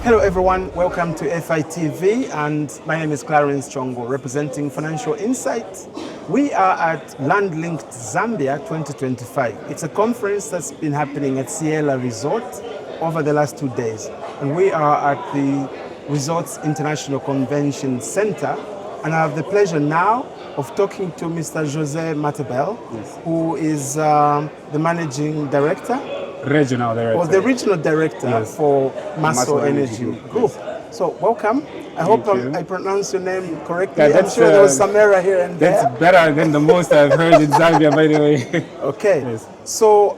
Hello everyone, welcome to FITV, and my name is Clarence Chongo, representing Financial Insight. We are at Land-Linked Zambia 2025. It's a conference that's been happening at Ciêla Resort over the last 2 days. And we are at the Resorts International Convention Center, and I have the pleasure now of talking to Mr. José Matabel, who is the Managing Director. Regional Director. Or the Regional Director for Masasa Energy Group. So welcome. I hope I pronounce your name correctly. Yeah, I'm sure there was some error here and there. That's better than the most I've heard in Zambia, by the way. Okay. Yes. So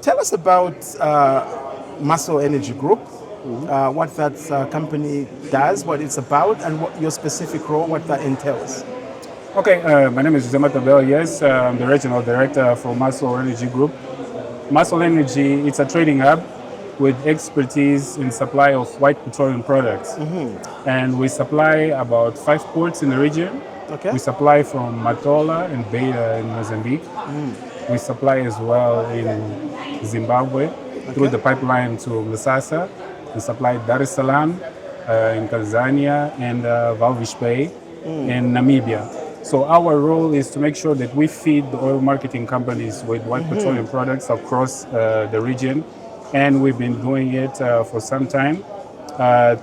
tell us about Masasa Energy Group, what that company does, what it's about, and what your specific role, what that entails. Okay, my name is José Matabel. Yes, I'm the Regional Director for Masasa Energy Group. Masasa Energy, it's a trading hub with expertise in supply of white petroleum products. And we supply about 5 ports in the region. Okay. We supply from Matola and Beira in Mozambique. We supply as well in Zimbabwe through the pipeline to Masasa. We supply Dar es Salaam in Tanzania and Walvis Bay in Namibia. So our role is to make sure that we feed the oil marketing companies with white petroleum products across the region. And we've been doing it for some time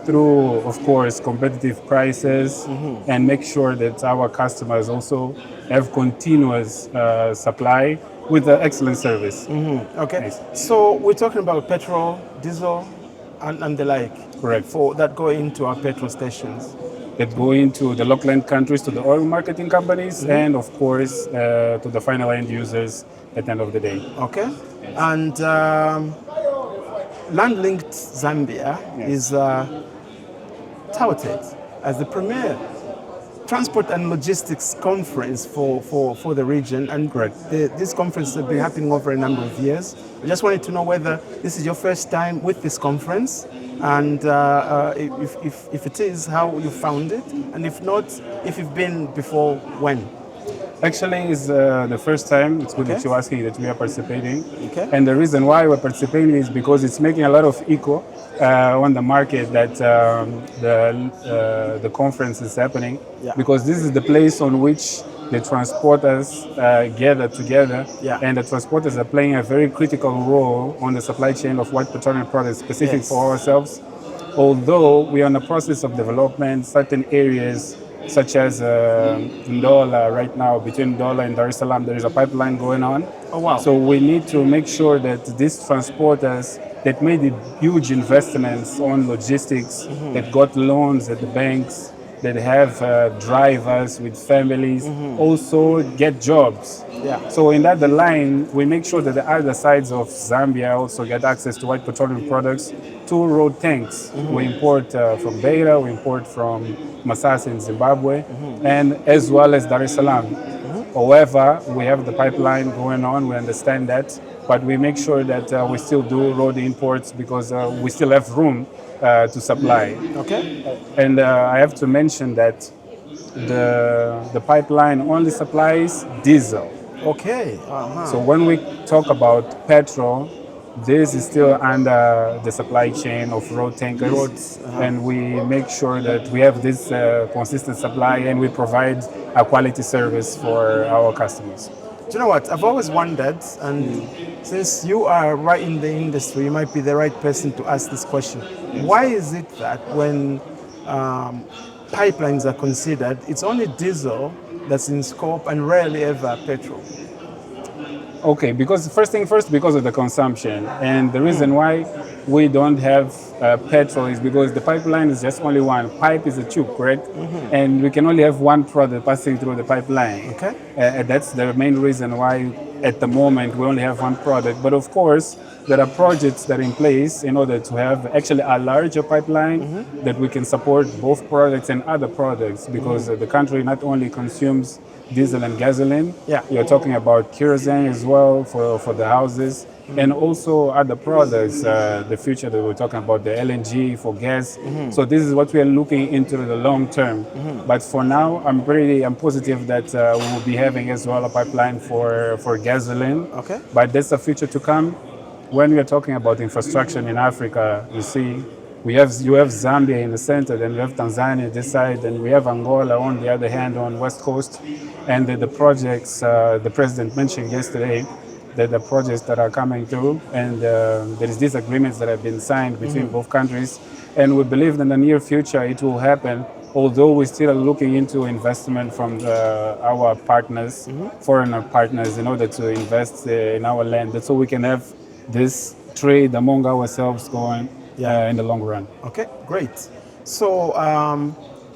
through, of course, competitive prices and make sure that our customers also have continuous supply with excellent service. Okay. Nice. So we're talking about petrol, diesel, and the like. Correct. For that go into our petrol stations. That go into the local countries, to the oil marketing companies, and of course to the final end users at the end of the day. Okay. And Land-Linked Zambia is touted as the premier transport and logistics conference for the region. And this conference has been happening over a number of years. I just wanted to know whether this is your first time with this conference, and if it is, how you found it, and if not, if you've been before, when? Actually, it's the first time. It's good that you're asking that we are participating. Okay. And the reason why we're participating is because it's making a lot of echo on the market that the conference is happening. Yeah. Because this is the place on which the transporters gather together, and the transporters are playing a very critical role on the supply chain of white petroleum products specific for ourselves. Although we are in the process of development, certain areas such as Ndola right now, between Ndola and Dar es Salaam, there is a pipeline going on. Oh, wow. So we need to make sure that these transporters that made huge investments on logistics, that got loans at the banks, that have drivers with families, also get jobs. Yeah. So in that line, we make sure that the other sides of Zambia also get access to white petroleum products, 2 road tanks. We import from Beira, we import from Masasa in Zimbabwe, and as well as Dar es Salaam. However, we have the pipeline going on, we understand that, but we make sure that we still do road imports because we still have room to supply. Okay. And I have to mention that the pipeline only supplies diesel. Okay. So when we talk about petrol, this is still under the supply chain of road tankers, and we make sure that we have this consistent supply and we provide a quality service for our customers. Do you know what? I've always wondered, and since you are right in the industry, you might be the right person to ask this question. Why is it that when pipelines are considered, it's only diesel that's in scope and rarely ever petrol? Okay, because first thing first, because of the consumption. And the reason why we don't have petrol is because the pipeline is just only one. Pipe is a tube, correct? And we can only have one product passing through the pipeline. Okay. That's the main reason why at the moment we only have one product. But of course, there are projects that are in place in order to have actually a larger pipeline that we can support both products and other products, because the country not only consumes diesel and gasoline. You're talking about kerosene as well for the houses, and also other products, the future that we're talking about, the LNG for gas. So this is what we are looking into the long term. But for now, I'm positive that we will be having as well a pipeline for gasoline. Okay. But that's the future to come. When we are talking about infrastructure in Africa, you see, you have Zambia in the center, then you have Tanzania this side, and we have Angola on the other hand on west coast, and the projects the president mentioned yesterday, that the projects that are coming through, and there is these agreements that have been signed between both countries, and we believe that in the near future it will happen. Although we're still looking into investment from our partners, foreign partners, in order to invest in our land, so we can have this trade among ourselves going in the long run. Okay, great. So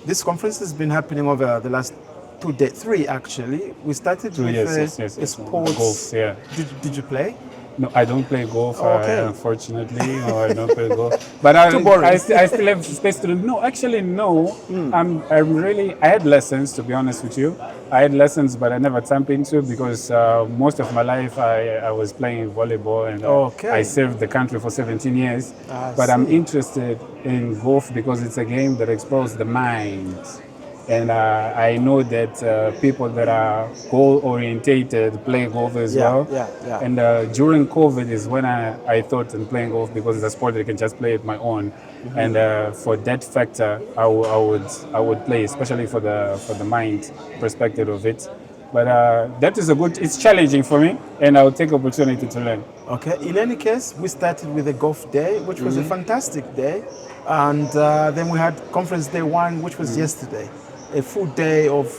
this conference has been happening over the last 3 actually. We started with sports. Golf, yeah. Did you play? No, I don't play golf, Okay. Unfortunately. No, I don't play golf. But Too boring. I still have space to do. No, actually, no. I'm really, I had lessons, to be honest with you. I had lessons, but I never tapped into it because most of my life I was playing volleyball, and I served the country for 17 years. But I'm interested in golf because it's a game that explores the mind. And I know that people that are goal-orientated play golf as well. And during COVID is when I thought in playing golf, because it's a sport that I can just play at my own. And for that factor, I would play, especially for the mind perspective of it. But that is it's challenging for me, and I'll take opportunity to learn. Okay. In any case, we started with a golf day, which was a fantastic day. And then we had conference day 1, which was yesterday. A full day of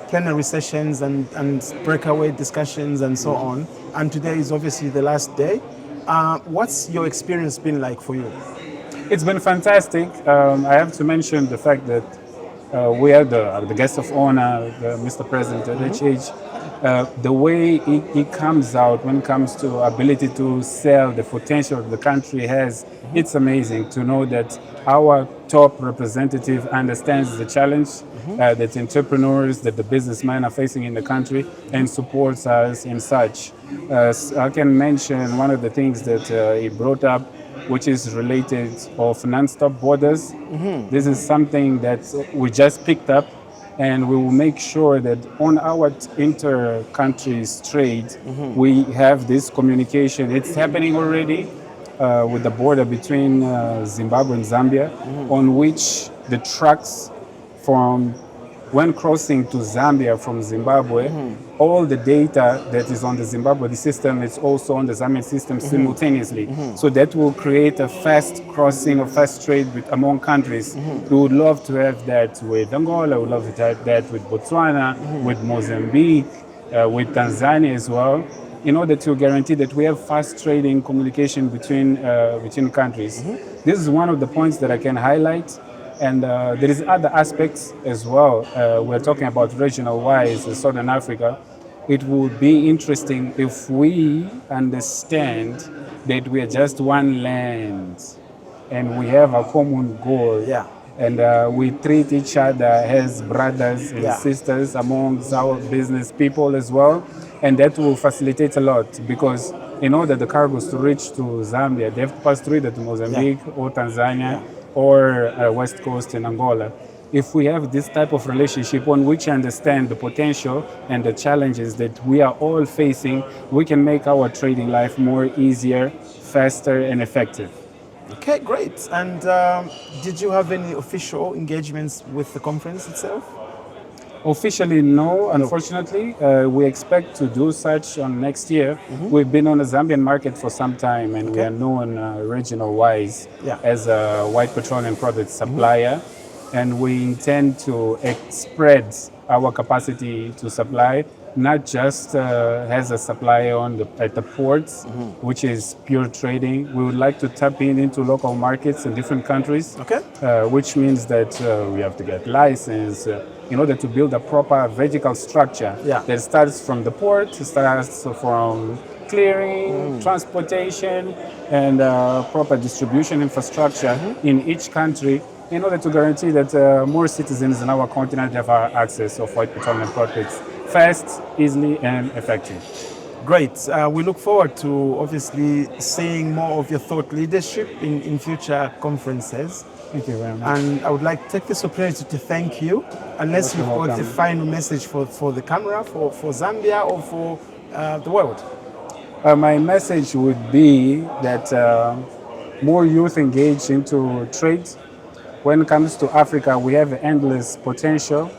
plenary sessions and breakaway discussions and so on. And today is obviously the last day. What's your experience been like for you? It's been fantastic. I have to mention the fact that we are the guest of honor, Mr. President at HH. The way he comes out when it comes to ability to sell the potential the country has, it's amazing to know that our top representative understands the challenge that entrepreneurs, that the businessmen are facing in the country, and supports us in such. I can mention one of the things that he brought up, which is related of non-stop borders. This is something that we just picked up, and we will make sure that on our inter-country trade, we have this communication. It's happening already with the border between Zimbabwe and Zambia, on which the trucks from when crossing to Zambia from Zimbabwe, all the data that is on the Zimbabwe system is also on the Zambian system simultaneously. So that will create a fast crossing or fast trade among countries. We would love to have that with Angola, we would love to have that with Botswana, with Mozambique, with Tanzania as well, in order to guarantee that we have fast trading communication between countries. This is one of the points that I can highlight. And there is other aspects as well. We're talking about regional-wise, Southern Africa. It would be interesting if we understand that we are just one land and we have a common goal. And we treat each other as brothers and sisters amongst our business people as well. And that will facilitate a lot, because in order the cargoes to reach to Zambia, they have to pass through to Mozambique or Tanzania, or West Coast in Angola. If we have this type of relationship on which understand the potential and the challenges that we are all facing, we can make our trading life more easier, faster, and effective. Okay, great. And did you have any official engagements with the conference itself? Officially, no, unfortunately. We expect to do such on next year. We've been on the Zambian market for some time, and we are known regional-wise as a white petroleum product supplier. And we intend to spread our capacity to supply, not just as a supplier at the ports, which is pure trading. We would like to tap into local markets in different countries, which means that we have to get license in order to build a proper vertical structure that starts from the port, starts from clearing, transportation, and proper distribution infrastructure in each country, in order to guarantee that more citizens in our continent have access of white petroleum products fast, easily, and effective. Great. We look forward to obviously seeing more of your thought leadership in future conferences. Thank you very much. And I would like to take this opportunity to thank you, unless you've got a final message for the camera, for Zambia, or for the world. My message would be that more youth engaged into trade. When it comes to Africa, we have endless potential.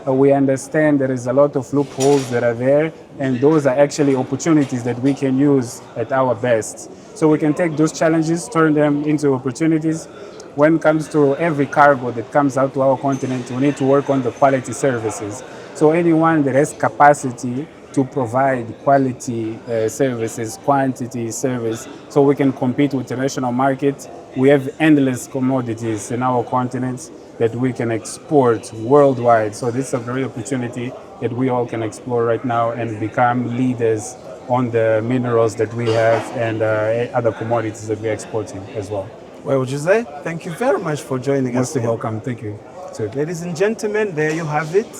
We understand there is a lot of loopholes that are there, and those are actually opportunities that we can use at our best. So we can take those challenges, turn them into opportunities. When it comes to every cargo that comes out to our continent, we need to work on the quality services. So anyone that has capacity to provide quality services, quantity service, so we can compete with the international market. We have endless commodities in our continent that we can export worldwide. So this is a great opportunity that we all can explore right now and become leaders on the minerals that we have and other commodities that we're exporting as well. Well, Jose, thank you very much for joining us. Most welcome. Thank you. Ladies and gentlemen, there you have it.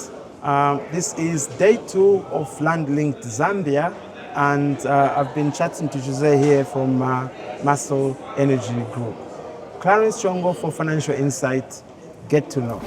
This is day 2 of Land-Linked Zambia, and I've been chatting to Jose here from Masasa Energy Group. Clarence Chongo for Financial Insight. Get to know.